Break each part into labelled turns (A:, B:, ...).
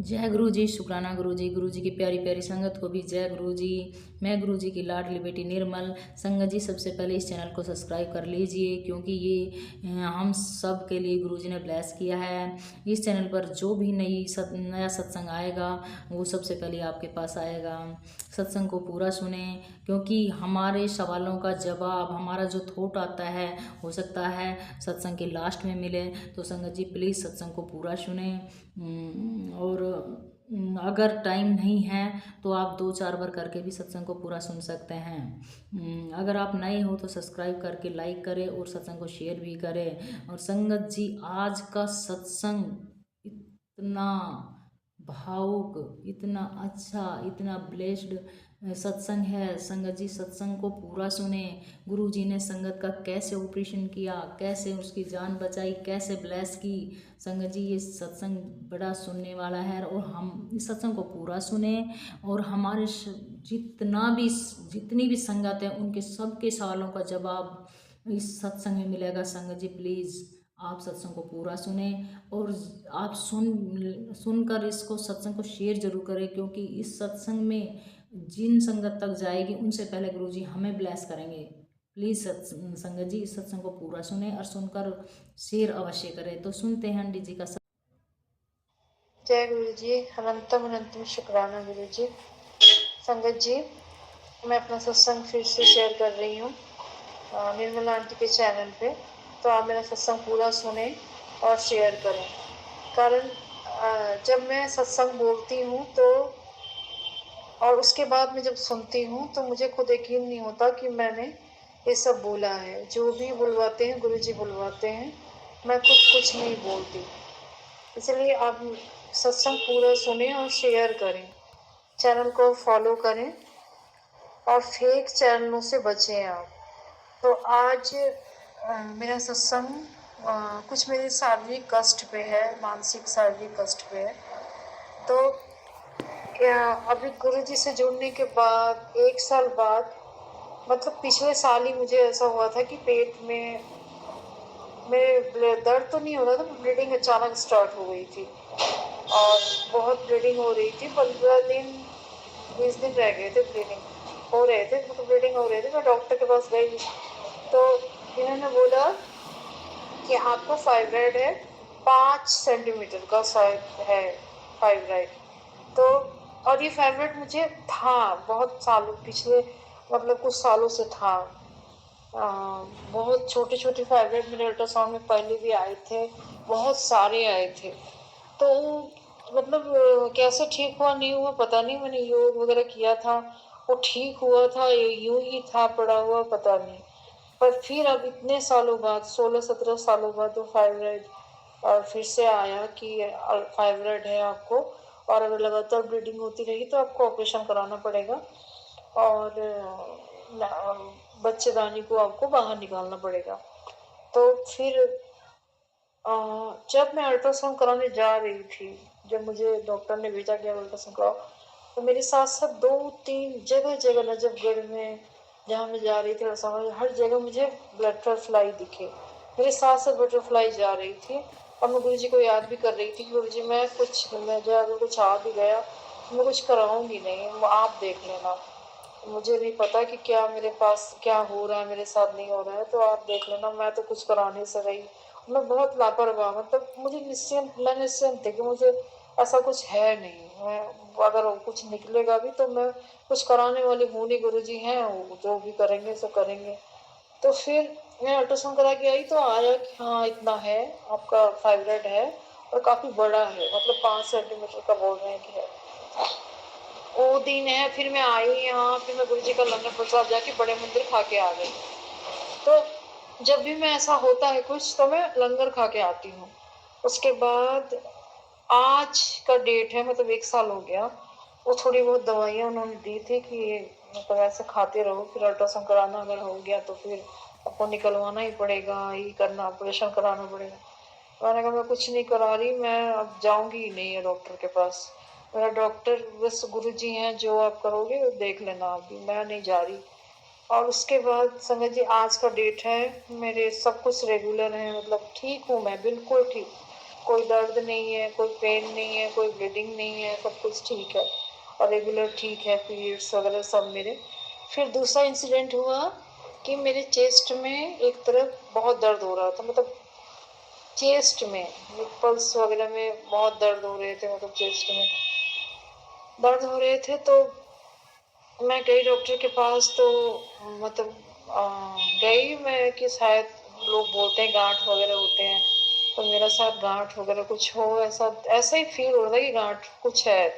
A: जय गुरु जी, शुक्राना गुरु जी की प्यारी प्यारी संगत को भी जय गुरु जी। मैं गुरु जी की लाडली बेटी निर्मल। संगत जी, सबसे पहले इस चैनल को सब्सक्राइब कर लीजिए, क्योंकि ये हम सब के लिए गुरु जी ने ब्लेस किया है। इस चैनल पर जो भी नया सत्संग आएगा वो सबसे पहले आपके पास आएगा। सत्संग को पूरा सुने, क्योंकि हमारे सवालों का जवाब, हमारा जो थॉट आता है, हो सकता है सत्संग के लास्ट में मिले। तो संगत जी प्लीज़ सत्संग को पूरा सुने। और अगर टाइम नहीं है तो आप 2-4 बार करके भी सत्संग को पूरा सुन सकते हैं। अगर आप नए हो तो सब्सक्राइब करके लाइक करें और सत्संग को शेयर भी करें। और संगत जी, आज का सत्संग इतना भावुक, इतना अच्छा, इतना ब्लेस्ड सत्संग है। संगत जी, सत्संग को पूरा सुने। गुरु जी ने संगत का कैसे ऑपरेशन किया, कैसे उसकी जान बचाई, कैसे ब्लेस की। संगत जी, ये सत्संग बड़ा सुनने वाला है, और हम इस सत्संग को पूरा सुने। और हमारे जितनी भी संगत है, उनके सबके सवालों का जवाब इस सत्संग में मिलेगा। संगत जी प्लीज़ आप सत्संग को पूरा सुने, और आप सुनकर इसको सत्संग को शेयर जरूर करें, क्योंकि इस सत्संग में जिन संगत तक जाएगी उनसे पहले गुरुजी हमें ब्लेस करेंगे। प्लीज़ संगत जी, इस सत्संग को पूरा सुने और सुनकर शेयर अवश्य करें। तो सुनते हैं अंडी जी का
B: जय गुरु जी। अनंतम अनंतम शुक्राना गुरु जी। संगत जी, मैं अपना सत्संग फिर से शेयर कर रही हूँ निर्मला आंटी के चैनल पे। तो आप मेरा सत्संग पूरा सुने और शेयर करें। कारण जब मैं सत्संग बोलती हूँ तो और उसके बाद में जब सुनती हूँ तो मुझे खुद यकीन नहीं होता कि मैंने ये सब बोला है। जो भी बुलवाते हैं गुरु जी बुलवाते हैं, मैं खुद कुछ नहीं बोलती। इसलिए आप सत्संग पूरा सुने और शेयर करें, चैनल को फॉलो करें और फेक चैनलों से बचें आप। तो आज मेरा सत्संग कुछ मेरे शारीरिक कष्ट पे है, मानसिक शारीरिक कष्ट पे है। तो अभी गुरु जी से जुड़ने के बाद 1 साल बाद, मतलब पिछले साल ही मुझे ऐसा हुआ था कि पेट में मेरे दर्द तो नहीं हो रहा था, ब्लीडिंग अचानक स्टार्ट हो गई थी और बहुत ब्लीडिंग हो रही थी। 15 दिन 20 दिन रह गए थे, ब्लीडिंग हो रहे थे, मतलब ब्लीडिंग हो रहे थे। मैं डॉक्टर के पास गई तो इन्होंने बोला कि आपको फाइब्राइड है, 5 सेंटीमीटर का शायद है फाइब्राइड। तो और ये फाइब्राइड मुझे था बहुत सालों, पिछले मतलब कुछ सालों से था। बहुत छोटे छोटे फाइब्राइड मेरे अल्ट्रासाउंड में पहले भी आए थे, बहुत सारे आए थे। तो मतलब कैसे ठीक हुआ नहीं हुआ पता नहीं। मैंने योग वगैरह किया था, वो ठीक हुआ था, यूं ही था पड़ा हुआ, पता नहीं। पर फिर अब इतने सालों बाद, 16-17 सालों बाद वो फाइब्राइड और फिर से आया कि फाइब्राइड है आपको, और अगर लगातार ब्लीडिंग होती रही तो आपको ऑपरेशन कराना पड़ेगा और बच्चेदानी को आपको बाहर निकालना पड़ेगा। तो फिर जब मैं अल्ट्रासाउंड कराने जा रही थी, जब मुझे डॉक्टर ने भेजा कि अल्ट्रासाउंड कराओ, तो मेरे साथ साथ 2-3 जगह जगह नजफगढ़ में जहाँ मैं जा रही थी अल्ट्रासाउंड, हर जगह मुझे बटरफ्लाई दिखे। मेरे साथ साथ बटरफ्लाई जा रही थी और मैं गुरु जी को याद भी कर रही थी कि गुरु जी मैं जो अगर कुछ आ भी गया तो मैं कुछ कराऊंगी नहीं, आप देख लेना। मुझे नहीं पता कि क्या मेरे पास क्या हो रहा है, मेरे साथ नहीं हो रहा है, तो आप देख लेना, मैं तो कुछ कराने से रही। मैं बहुत लापरवाह, मतलब मुझे मैं निश्चिंत थी कि मुझे ऐसा कुछ है नहीं। मैं अगर कुछ निकलेगा भी तो मैं कुछ कराने वाली हूँ नहीं, गुरु जी हैं, वो जो भी करेंगे सो करेंगे। तो फिर मैं अल्ट्रासाउंड करा के आई तो आया कि हाँ इतना है, आपका फाइब्राइड है और काफ़ी बड़ा है, मतलब 5 सेंटीमीटर का बोल रहे हैं कि है। वो दिन है, फिर मैं आई यहाँ, फिर मैं गुरु जी का लंगर प्रसाद जाके बड़े मंदिर खा के आ गई। तो जब भी मैं ऐसा होता है कुछ तो मैं लंगर खा के आती हूँ। उसके बाद आज का डेट है, मतलब 1 साल हो गया। वो थोड़ी बहुत दवाइयाँ उन्होंने दी थी कि मतलब ऐसे खाते रहो, फिर अल्ट्रासाउंड कराना अगर हो गया तो फिर आपको निकलवाना ही पड़ेगा, ये करना, ऑपरेशन कराना पड़ेगा। मैंने कहा मैं कुछ नहीं करा रही, मैं अब जाऊंगी ही नहीं है डॉक्टर के पास। मेरा डॉक्टर बस गुरु जी हैं, जो आप करोगे वो देख लेना, अभी मैं नहीं जा रही। और उसके बाद संगत जी आज का डेट है, मेरे सब कुछ रेगुलर है, मतलब ठीक हूँ मैं, बिल्कुल ठीक। कोई दर्द नहीं है, कोई पेन नहीं है, कोई ब्लीडिंग नहीं है, सब कुछ ठीक है और रेगुलर ठीक है, पीरियड्स वगैरह सब मेरे। फिर दूसरा इंसिडेंट हुआ कि मेरे चेस्ट में एक तरफ बहुत दर्द हो रहा था, मतलब चेस्ट में, निपल्स वगैरह में बहुत दर्द हो रहे थे, मतलब चेस्ट में दर्द हो रहे थे। तो मैं गई डॉक्टर के पास, तो मतलब गई मैं कि शायद लोग बोलते हैं गांठ वगैरह होते हैं, तो मेरा साथ गांठ वगैरह कुछ हो, ऐसा ऐसा ही फील हो रहा था कि गांठ कुछ है।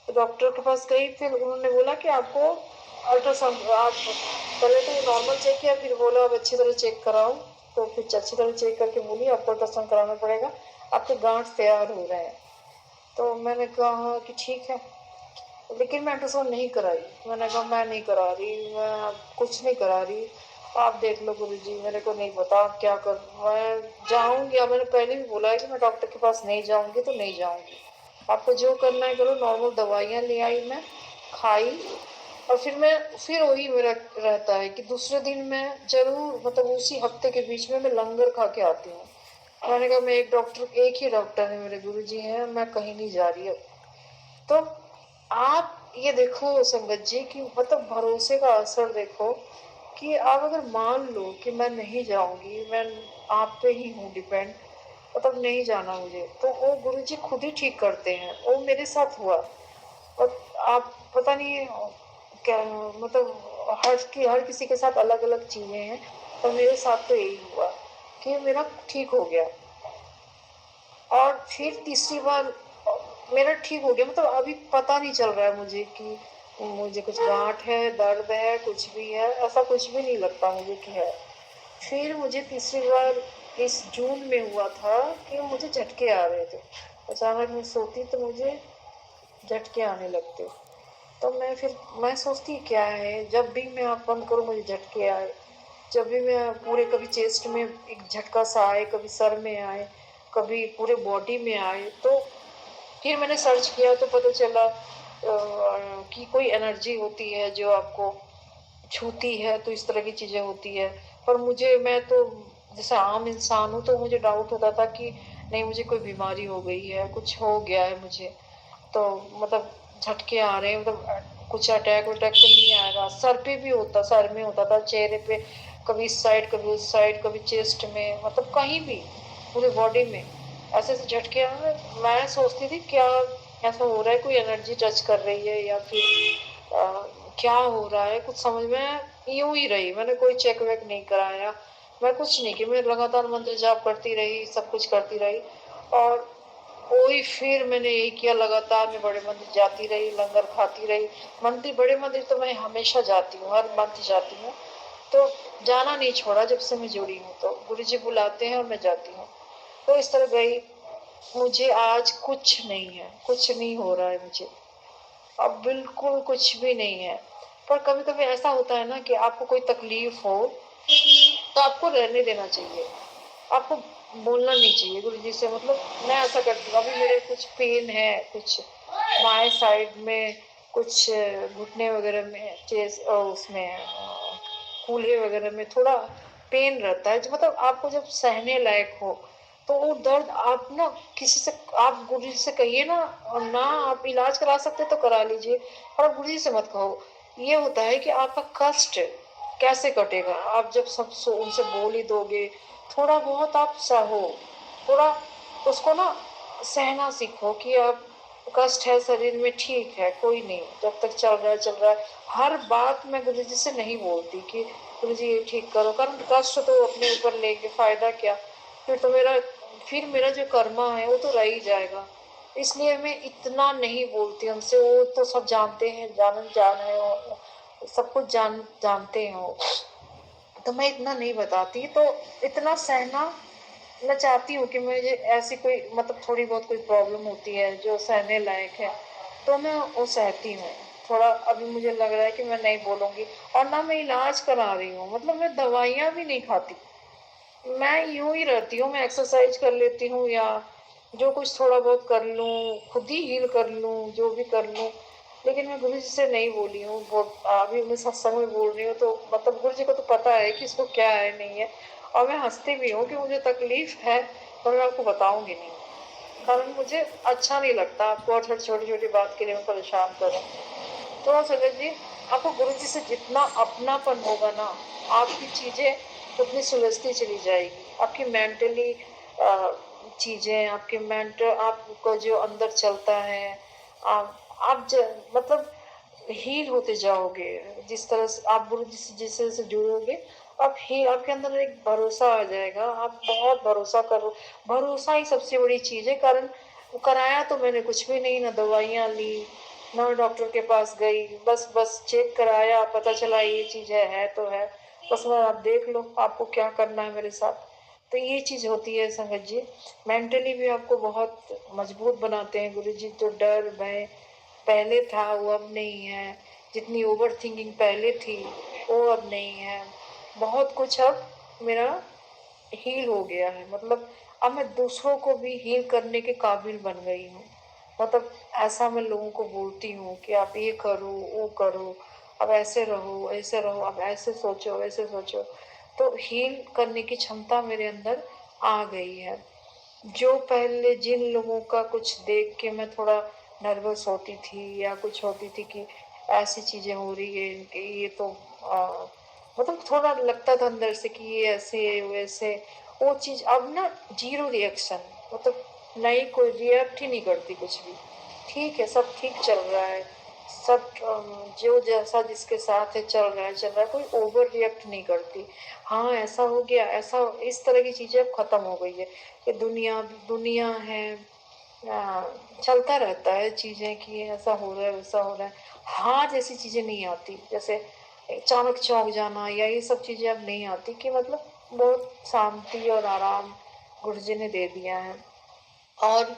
B: तो डॉक्टर के पास गई, फिर उन्होंने बोला कि आपको अल्ट्रासाउंड, आप पहले तो नॉर्मल चेक किया, फिर बोला अब अच्छी तरह चेक कराओ। तो फिर अच्छी तरह चेक करके बोली आपको अल्ट्रासाउंड कराना पड़ेगा, आपके गांठ तैयार हो रहे हैं। तो मैंने कहा कि ठीक है, लेकिन मैं अल्ट्रासाउंड नहीं कराई। मैंने कहा मैं नहीं करा रही, मैं कुछ नहीं करा रही, आप देख लो गुरुजी, मेरे को नहीं पता आप क्या कर, मैं जाऊंगी। अब मैंने पहले भी बोला है कि मैं डॉक्टर के पास नहीं जाऊंगी तो नहीं जाऊंगी, आपको जो करना है करो। नॉर्मल दवाइयाँ ले आई, मैं खाई, और फिर वही मेरा रहता है कि दूसरे दिन मैं जरूर, मतलब उसी हफ्ते के बीच में मैं लंगर खा के आती हूँ। मैंने कहा मैं एक ही डॉक्टर है मेरे गुरुजी हैं, मैं कहीं नहीं जा रही अब। तो आप ये देखो संगत जी कि मतलब भरोसे का असर देखो, कि आप अगर मान लो कि मैं नहीं जाऊंगी, मैं आप पे ही हूँ डिपेंड, मतलब नहीं जाना मुझे, तो वो गुरु जी खुद ही ठीक करते हैं। वो मेरे साथ हुआ। और आप पता नहीं क्या, मतलब हर किसी के साथ अलग अलग चीजें हैं, और मेरे साथ तो यही हुआ कि मेरा ठीक हो गया। और फिर तीसरी बार मेरा ठीक हो गया, मतलब अभी पता नहीं चल रहा है मुझे कि मुझे कुछ गांठ है, दर्द है, कुछ भी है, ऐसा कुछ भी नहीं लगता मुझे कि है। फिर मुझे तीसरी बार इस जून में हुआ था कि मुझे झटके आ रहे थे, अचानक मैं सोती तो मुझे झटके आने लगते। तो मैं सोचती क्या है, जब भी मैं आँख बंद करूँ मुझे झटके आए, जब भी मैं पूरे, कभी चेस्ट में एक झटका सा आए, कभी सर में आए, कभी पूरे बॉडी में आए। तो फिर मैंने सर्च किया तो पता चला कि कोई एनर्जी होती है जो आपको छूती है, तो इस तरह की चीजें होती है। पर मैं तो जैसे आम इंसान हूँ, तो मुझे डाउट होता था कि नहीं मुझे कोई बीमारी हो गई है, कुछ हो गया है मुझे, तो मतलब झटके आ रहे हैं, मतलब कुछ अटैक वटैक तो नहीं आएगा। सर में होता था, चेहरे पे, कभी इस साइड कभी उस साइड, कभी चेस्ट में, मतलब कहीं भी पूरी बॉडी में ऐसे ऐसे झटके आ रहे। मैं सोचती थी क्या ऐसा हो रहा है, कोई एनर्जी टच कर रही है या फिर क्या हो रहा है, कुछ समझ में यूं ही रही। मैंने कोई चेक वेक नहीं कराया, मैं कुछ नहीं की, मैं लगातार मंत्र जाप करती रही, सब कुछ करती रही। और वही फिर मैंने यही किया, लगातार मैं बड़े मंदिर जाती रही, लंगर खाती रही। बड़े मंदिर तो मैं हमेशा जाती हूँ, हर मंथ जाती हूँ, तो जाना नहीं छोड़ा जब से मैं जुड़ी हूँ। तो गुरु जी बुलाते हैं और मैं जाती हूँ। तो इस तरह गई। मुझे आज कुछ नहीं है, कुछ नहीं हो रहा है मुझे, अब बिल्कुल कुछ भी नहीं है। पर कभी कभी ऐसा होता है ना कि आपको कोई तकलीफ हो तो आपको रहने देना चाहिए, आपको बोलना नहीं चाहिए गुरु जी से। मतलब मैं ऐसा करती हूँ, अभी मेरे कुछ पेन है, कुछ बाएं साइड में, कुछ घुटने वगैरह में, चेस उसमें कूल्हे वगैरह में थोड़ा पेन रहता है, जो मतलब आपको जब सहने लायक हो, तो वो दर्द आप ना किसी से, आप गुरु जी से कहिए ना, और ना आप इलाज करा सकते तो करा लीजिए, और आप गुरु जी से मत कहो। ये होता है कि आपका कष्ट कैसे कटेगा, आप जब उनसे बोल ही दोगे, थोड़ा बहुत आप सहो, थोड़ा उसको ना सहना सीखो कि अब कष्ट है शरीर में, ठीक है, कोई नहीं, जब तक चल रहा है चल रहा है। हर बात मैं गुरु जी से नहीं बोलती कि गुरु जी ये ठीक करो, कारण कष्ट तो अपने ऊपर लेके फायदा क्या, फिर मेरा जो कर्मा है वो तो रह ही जाएगा। इसलिए मैं इतना नहीं बोलती उनसे, वो तो सब जानते हैं, जान है, और सब कुछ जानते हैं वो, तो मैं इतना नहीं बताती। तो इतना सहना मैं चाहती हूँ कि मुझे ऐसी कोई, मतलब थोड़ी बहुत कोई प्रॉब्लम होती है जो सहने लायक है, तो मैं वो सहती हूँ। थोड़ा अभी मुझे लग रहा है कि मैं नहीं बोलूंगी, और ना मैं इलाज करा रही हूँ, मतलब मैं दवाइयाँ भी नहीं खाती, मैं यूं ही रहती हूँ। मैं एक्सरसाइज कर लेती हूँ, या जो कुछ थोड़ा बहुत कर लूँ, खुद ही हील कर लूँ, जो भी कर लूँ। लेकिन मैं गुरु जी से नहीं बोली हूँ, अभी मैं सत्संग में बोल रही हूँ, तो मतलब गुरु जी को तो पता है कि इसको क्या है नहीं है। और मैं हंसती भी हूँ कि मुझे तकलीफ है, पर मैं आपको बताऊंगी नहीं। कारण मुझे अच्छा नहीं लगता आपको और हर छोटी-छोटी बात के लिए मैं परेशान करूँ। तो संगत जी, आपको गुरुजी से जितना अपनापन होगा ना, आपकी चीज़ें उतनी सुलझती चली जाएगी। आपकी मेंटली चीज़ें, आपके मेंटल आपको जो अंदर चलता है, आप मतलब हील होते जाओगे। जिस तरह से आप गुरुजी से जिस तरह से जुड़ोगे, आपके अंदर एक भरोसा आ जाएगा। आप बहुत भरोसा करो, भरोसा ही सबसे बड़ी चीज़ है। कारण कराया तो मैंने कुछ भी नहीं, ना दवाइयाँ ली, ना डॉक्टर के पास गई, बस चेक कराया, पता चला ये चीज़ है तो है। बस मैं आप देख लो आपको क्या करना है मेरे साथ। तो ये चीज़ होती है संगत जी। मेंटली भी आपको बहुत मजबूत बनाते हैं गुरुजी। तो डर, भय पहले था वो अब नहीं है। जितनी ओवरथिंकिंग पहले थी वो अब नहीं है। बहुत कुछ अब मेरा हील हो गया है। मतलब अब मैं दूसरों को भी हील करने के काबिल बन गई हूँ। मतलब ऐसा मैं लोगों को बोलती हूँ कि आप ये करो, वो करो, अब ऐसे रहो, अब ऐसे सोचो, वैसे सोचो। तो हील करने की क्षमता मेरे अंदर आ गई है। जो पहले जिन लोगों का कुछ देख के मैं थोड़ा नर्वस होती थी या कुछ होती थी कि ऐसी चीज़ें हो रही है कि ये तो मतलब थोड़ा लगता था अंदर से कि ये ऐसे है वैसे, वो चीज़ अब ना जीरो रिएक्शन। मतलब नहीं, कोई रिएक्ट ही नहीं करती कुछ भी। ठीक है, सब ठीक चल रहा है, सब जो जैसा जिसके साथ है चल रहा है, कोई ओवर रिएक्ट नहीं करती। हाँ, ऐसा हो गया, ऐसा इस तरह की चीज़ें अब खत्म हो गई है कि दुनिया दुनिया है, चलता रहता है चीज़ें कि ऐसा हो रहा है, वैसा हो रहा है। हाँ, जैसी चीज़ें नहीं आती, जैसे अचानक चौंक जाना या ये सब चीज़ें अब नहीं आती कि मतलब बहुत शांति और आराम गुरुजी ने दे दिया है। और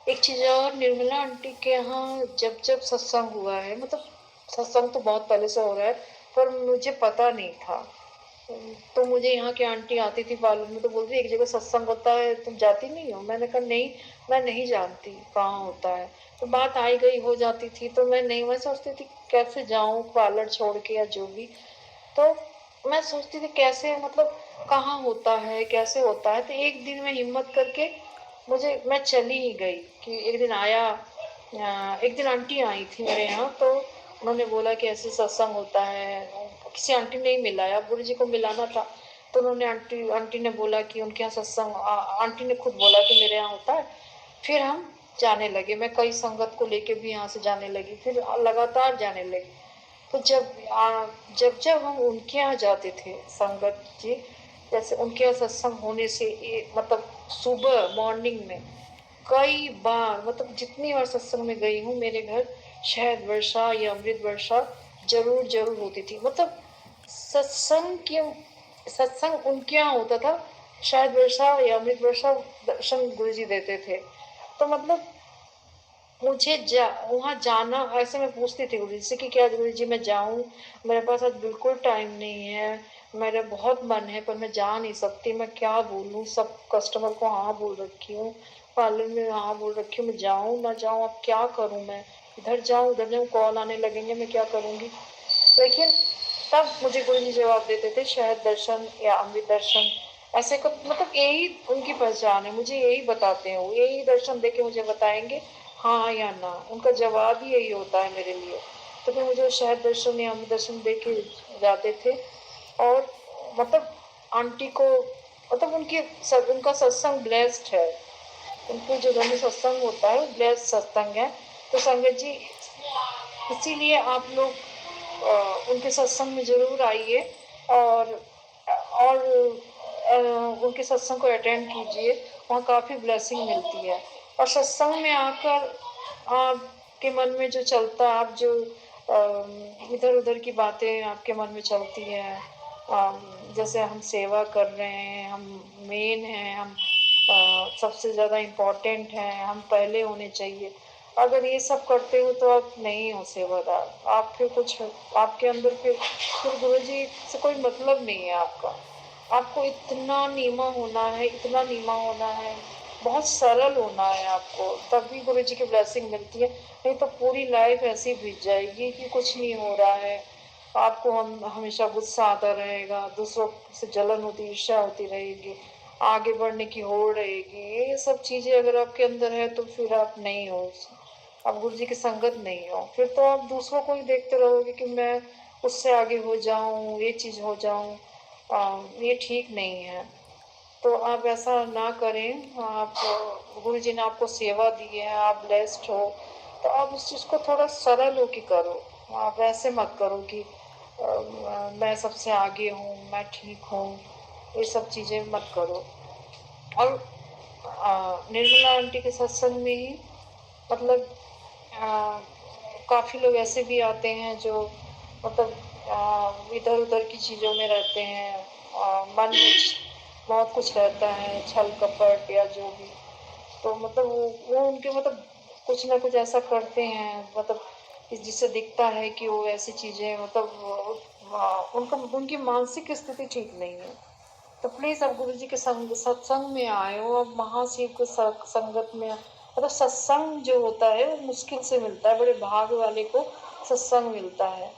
B: एक चीज़ और, निर्मला आंटी के यहाँ जब सत्संग हुआ है, मतलब सत्संग तो बहुत पहले से हो रहा है, पर मुझे पता नहीं था। तो मुझे यहाँ की आंटी आती थी पार्लर में, तो बोलती एक जगह सत्संग होता है, तुम जाती नहीं हो? मैंने कहा नहीं, मैं नहीं जानती कहाँ होता है। तो बात आई गई हो जाती थी, तो मैं सोचती थी कैसे जाऊँ पार्लर छोड़ के या जो भी। तो मैं सोचती थी कैसे, मतलब कहाँ होता है, कैसे होता है। तो एक दिन मैं हिम्मत करके मैं चली ही गई कि एक दिन एक दिन आंटी आई थी मेरे यहाँ, तो उन्होंने बोला कि ऐसे सत्संग होता है। किसी आंटी ने ही मिलाया, गुरु जी को मिलाना था। तो उन्होंने आंटी आंटी ने बोला कि उनके यहाँ सत्संग, आंटी ने खुद बोला कि मेरे यहाँ होता है। फिर हम जाने लगे, मैं कई संगत को लेके भी यहाँ से जाने लगी, फिर लगातार जाने लगी। तो जब हम उनके यहाँ जाते थे संगत जी, जैसे उनके यहाँ सत्संग होने से मतलब सुबह मॉर्निंग में कई बार, मतलब जितनी बार सत्संग में गई हूँ, मेरे घर शहद वर्षा या अमृत वर्षा जरूर जरूर होती थी। मतलब सत्संग क्यों, सत्संग उनके यहाँ होता था, शायद वर्षा या अमृत वर्षा दर्शन गुरु जी देते थे। तो मतलब मुझे वहाँ जाना, ऐसे मैं पूछती थी गुरुजी से कि क्या गुरुजी मैं जाऊँ, मेरे पास आज बिल्कुल टाइम नहीं है, मेरा बहुत मन है पर मैं जा नहीं सकती, मैं क्या बोलूँ, सब कस्टमर को हाँ बोल रखी हूँ, पार्लर में हाँ बोल रखी हूँ, मैं जाऊँ ना जाऊँ, अब क्या करूँ मैं, इधर जाऊँ उधर जाऊँ, कॉल आने लगेंगे, मैं क्या करूँगी। लेकिन तब मुझे गुरुजी जवाब देते थे शायद दर्शन या अमृत दर्शन, ऐसे को मतलब यही उनकी पहचान है, मुझे यही बताते हैं, वो यही दर्शन देके मुझे बताएंगे हाँ या ना, उनका जवाब ही यही होता है मेरे लिए। तो फिर मुझे शायद दर्शन या अमृत दर्शन दे के जाते थे। और मतलब आंटी को, मतलब उनका सत्संग ब्लेस्ड है, उनके जो घर में सत्संग होता है ब्लेस्ड सत्संग है। तो संगत जी, इसीलिए आप लोग उनके सत्संग में जरूर आइए और और उनके सत्संग को अटेंड कीजिए, वहाँ काफ़ी ब्लेसिंग मिलती है। और सत्संग में आकर आपके मन में जो चलता, आप जो इधर उधर की बातें आपके मन में चलती है, जैसे हम सेवा कर रहे हैं, हम मेन हैं, हम सबसे ज़्यादा इम्पोर्टेंट हैं, हम पहले होने चाहिए, अगर ये सब करते हो तो आप नहीं हो सेवादार, आप फिर कुछ आपके अंदर फिर गुरु जी से कोई मतलब नहीं है आपका। आपको इतना नीमा होना है, इतना नीमा होना है, बहुत सरल होना है आपको, तभी गुरु जी की ब्लेसिंग मिलती है। नहीं तो पूरी लाइफ ऐसी बीत जाएगी कि कुछ नहीं हो रहा है, आपको हम हमेशा गुस्सा आता रहेगा, दूसरों से जलन होती, ईर्ष्या होती रहेगी, आगे बढ़ने की होड़ रहेगी, ये सब चीज़ें अगर आपके अंदर है तो फिर आप नहीं हो, आप गुरु जी की संगत नहीं हो। फिर तो आप दूसरों को ही देखते रहोगे कि मैं उससे आगे हो जाऊं, ये चीज़ हो जाऊं। ये ठीक नहीं है। तो आप ऐसा ना करें। आप गुरु जी ने आपको सेवा दी है, आप ब्लेस्ड हो, तो आप उस चीज़ को थोड़ा सरल होके करो। आप ऐसे मत करो कि मैं सबसे आगे हूँ, मैं ठीक हूँ, ये सब चीज़ें मत करो। और निर्मला आंटी के सत्संग में ही मतलब काफ़ी लोग ऐसे भी आते हैं जो मतलब इधर उधर की चीज़ों में रहते हैं। मन में बहुत कुछ रहता है, छल कपट या जो भी। तो मतलब वो उनके मतलब कुछ ना कुछ ऐसा करते हैं, मतलब कि जिससे दिखता है कि वो ऐसी चीज़ें मतलब उनका उनकी मानसिक स्थिति ठीक नहीं है। तो प्लीज़ आप गुरु जी के सत्संग में आए हो, आप महाशिव के संगत में मतलब सत्संग जो होता है वो मुश्किल से मिलता है, बड़े भाग वाले को सत्संग मिलता है।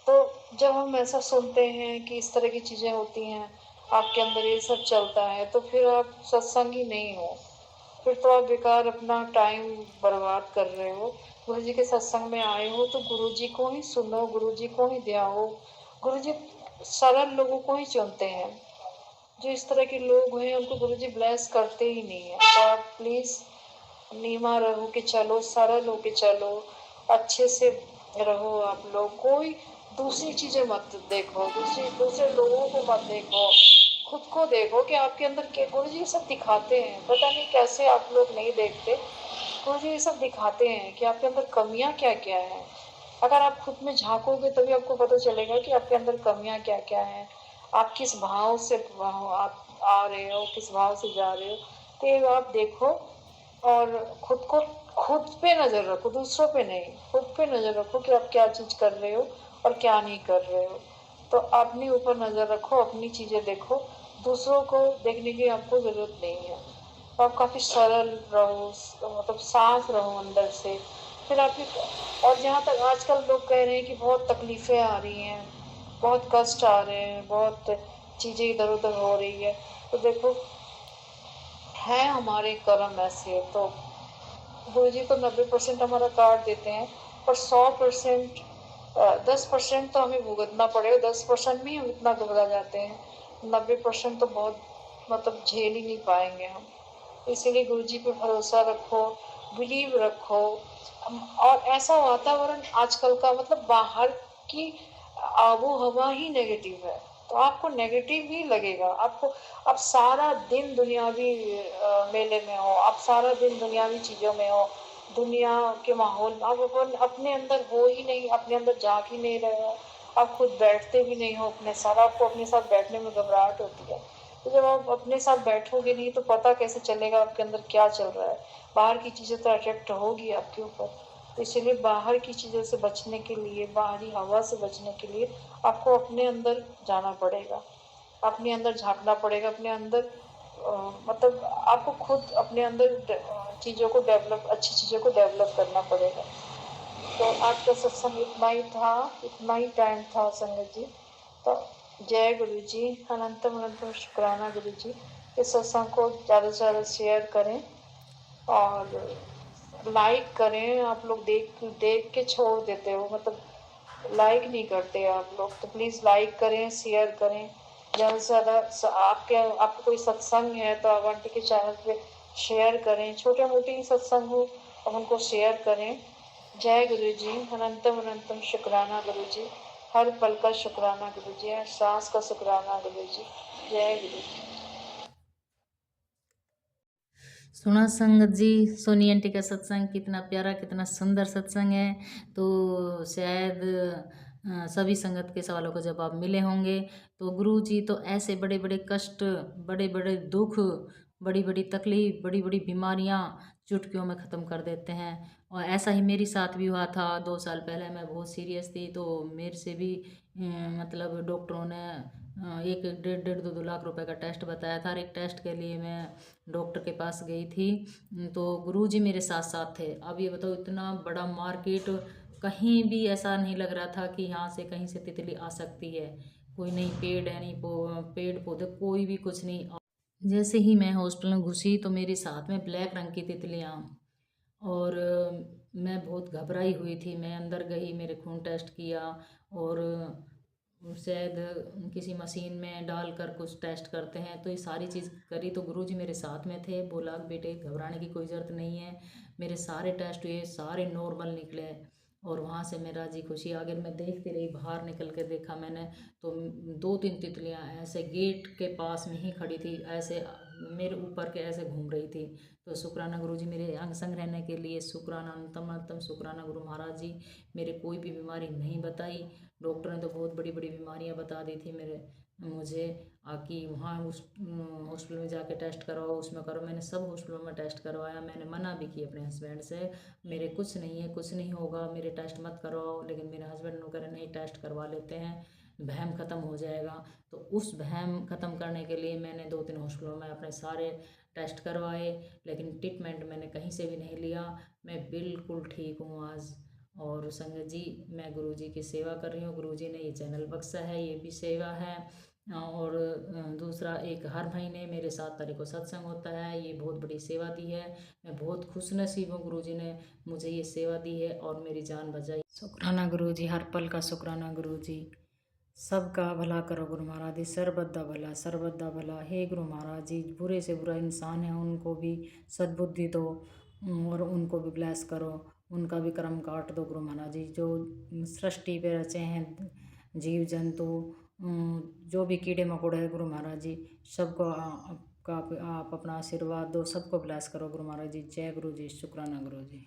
B: तो जब हम ऐसा सुनते हैं कि इस तरह की चीज़ें होती हैं, आपके अंदर ये सब चलता है, तो फिर आप सत्संग ही नहीं हो। फिर तो आप बेकार अपना टाइम बर्बाद कर रहे हो। गुरु जी के सत्संग में आए हो तो गुरु जी को ही सुनो, गुरु जी को ही ध्याओ। गुरु जी सरल लोगों को ही चुनते हैं। जो इस तरह के लोग हैं उनको गुरु जी ब्लेस करते ही नहीं है। तो आप प्लीज़ नीमा रहो कि चलो, सरल हो के चलो, अच्छे से रहो। आप लोग कोई दूसरी चीज़ें मत देखो, दूसरे लोगों को मत देखो, खुद को देखो कि आपके अंदर क्या। गुरु जी ये सब दिखाते हैं, पता नहीं कैसे आप लोग नहीं देखते। गुरु जी ये सब दिखाते हैं कि आपके अंदर कमियां क्या क्या है। अगर आप खुद में झांकोगे तभी आपको पता चलेगा कि आपके अंदर कमियां क्या क्या हैं। आप किस भाव से आप आ रहे हो, किस भाव से जा रहे हो, तो ये आप देखो। और खुद पे नजर रखो, दूसरों पे नहीं, खुद पे नजर रखो कि आप क्या चीज कर रहे हो और क्या नहीं कर रहे हो। तो अपने ऊपर नजर रखो, अपनी चीजें देखो, दूसरों को देखने की आपको जरूरत नहीं है। तो आप काफी सरल रहो, मतलब साफ रहो अंदर से। फिर आपकी और जहाँ तक आजकल लोग कह रहे हैं कि बहुत तकलीफें आ रही हैं, बहुत कष्ट आ रहे हैं, बहुत चीजें इधर उधर हो रही है, तो देखो है हमारे कर्म ऐसे। तो गुरु जी तो 90% हमारा काट देते हैं, पर 100% 10% तो हमें भुगतना पड़ेगा। 10% में हम इतना घबरा जाते हैं, 90% तो बहुत मतलब झेल ही नहीं पाएंगे हम। इसीलिए गुरु जी पे भरोसा रखो, बिलीव रखो। और ऐसा वातावरण आजकल का मतलब बाहर की आबो हवा ही नेगेटिव है, तो आपको नेगेटिव ही लगेगा। आपको आप सारा दिन दुनियावी मेले में हो, आप सारा दिन दुनियावी चीजों में हो, दुनिया के माहौल में आप अपने अंदर हो ही नहीं, अपने अंदर झांक ही नहीं रहे हो। आप खुद बैठते भी नहीं हो अपने साथ, आपको अपने साथ बैठने में घबराहट होती है। तो जब आप अपने साथ बैठोगे नहीं तो पता कैसे चलेगा आपके अंदर क्या चल रहा है। बाहर की चीजें तो अट्रैक्ट होगी आपके ऊपर। तो इसलिए बाहर की चीजों से बचने के लिए, बाहरी हवा से बचने के लिए आपको अपने अंदर जाना पड़ेगा, अपने अंदर झांकना पड़ेगा, अपने अंदर मतलब आपको खुद अपने अंदर चीज़ों को डेवलप, अच्छी चीज़ों को डेवलप करना पड़ेगा। तो आज का सत्संग इतना ही था, इतना ही टाइम था संगत जी। तो जय गुरु जी, अनंतम अनंतम शुक्राना गुरु जी। इस सत्संग को ज़्यादा से ज़्यादा शेयर करें और लाइक करें। आप लोग देख देख के छोड़ देते हो, मतलब लाइक नहीं करते आप लोग, तो प्लीज़ लाइक करें, शेयर करें ज़्यादा से ज़्यादा। आपको कोई सत्संग है तो आप आंटी के चैनल पे शेयर करें, छोटे मोटे ही सत्संग हो अब उनको शेयर करें। जय गुरु जी, अनंतम अनंतम शुक्राना गुरु जी, हर पल का शुक्राना गुरु जी, हर सांस का शुक्राना गुरु जी। जय गुरु जी।
A: सुना संगत जी, सोनी आंटी का सत्संग कितना प्यारा, कितना सुंदर सत्संग है। तो शायद सभी संगत के सवालों का जवाब मिले होंगे। तो गुरु जी तो ऐसे बड़े बड़े कष्ट, बड़े बड़े दुख, बड़ी बड़ी तकलीफ, बड़ी बड़ी बीमारियां चुटकियों में ख़त्म कर देते हैं। और ऐसा ही मेरे साथ भी हुआ था 2 साल पहले। मैं बहुत सीरियस थी, तो मेरे से भी मतलब डॉक्टरों ने एक डेढ़ डेढ़ 2-2 लाख रुपए का टेस्ट बताया था। और एक टेस्ट के लिए मैं डॉक्टर के पास गई थी। तो गुरुजी मेरे साथ साथ थे। अब ये बताओ, इतना बड़ा मार्केट, कहीं भी ऐसा नहीं लग रहा था कि यहाँ से कहीं से तितली आ सकती है। कोई नहीं पेड़ है, नहीं पेड़ पौधे, कोई भी कुछ नहीं। जैसे ही मैं हॉस्पिटल में घुसी तो मेरे साथ में ब्लैक रंग की तितलियाँ, और मैं बहुत घबराई हुई थी। मैं अंदर गई, मेरे खून टेस्ट किया, और शायद किसी मशीन में डालकर कुछ टेस्ट करते हैं, तो ये सारी चीज़ करी। तो गुरुजी मेरे साथ में थे, बोला बेटे घबराने की कोई ज़रूरत नहीं है। मेरे सारे टेस्ट हुए, सारे नॉर्मल निकले, और वहाँ से मैं राजी खुशी आगे मैं देखती रही। बाहर निकल के देखा मैंने तो 2-3 तितलियाँ ऐसे गेट के पास में ही खड़ी थी, ऐसे मेरे ऊपर के ऐसे घूम रही थी। तो शुक्राना गुरुजी मेरे अंग संग रहने के लिए, शुक्राना अंतम शुक्राना गुरु महाराज जी। मेरे कोई भी बीमारी नहीं बताई। डॉक्टर ने तो बहुत बड़ी बड़ी बीमारियां बता दी थी मुझे कि वहाँ उस हॉस्पिटल में जाके टेस्ट करवाओ, उसमें करो। मैंने सब हॉस्पिटलों में टेस्ट करवाया। मैंने मना भी की अपने हस्बैंड से, मेरे कुछ नहीं है, कुछ नहीं होगा, मेरे टेस्ट मत करवाओ। लेकिन मेरे हस्बैंड ने कहा नहीं, टेस्ट करवा लेते हैं, वहम ख़त्म हो जाएगा। तो उस वहम ख़त्म करने के लिए मैंने 2-3 हॉस्पिटलों में अपने सारे टेस्ट करवाए, लेकिन ट्रीटमेंट मैंने कहीं से भी नहीं लिया। मैं बिल्कुल ठीक हूँ आज। और संगत जी, मैं गुरुजी की सेवा कर रही हूँ। गुरुजी ने ये चैनल बख्शा है, ये भी सेवा है। और दूसरा, एक हर महीने मेरे 7 तारीख को सत्संग होता है, ये बहुत बड़ी सेवा दी है। मैं बहुत खुश नसीब हूँ, गुरुजी ने मुझे ये सेवा दी है और मेरी जान बचाई। शुक्राना गुरुजी, हर पल का शुक्राना गुरुजी। सबका भला करो गुरु महाराज जी, सर्वदा भला सर्वदा भला। हे गुरु महाराज जी, बुरे से बुरा इंसान है उनको भी सद्बुद्धि दो, और उनको भी ब्लेस करो, उनका भी कर्म काट दो गुरु महाराज जी। जो सृष्टि पे रचे हैं जीव जंतु, जो भी कीड़े मकोड़े हैं गुरु महाराज जी, सबको आप अपना आशीर्वाद दो, सबको ब्लेस करो गुरु महाराज जी। जय गुरु जी, शुक्राना गुरु जी।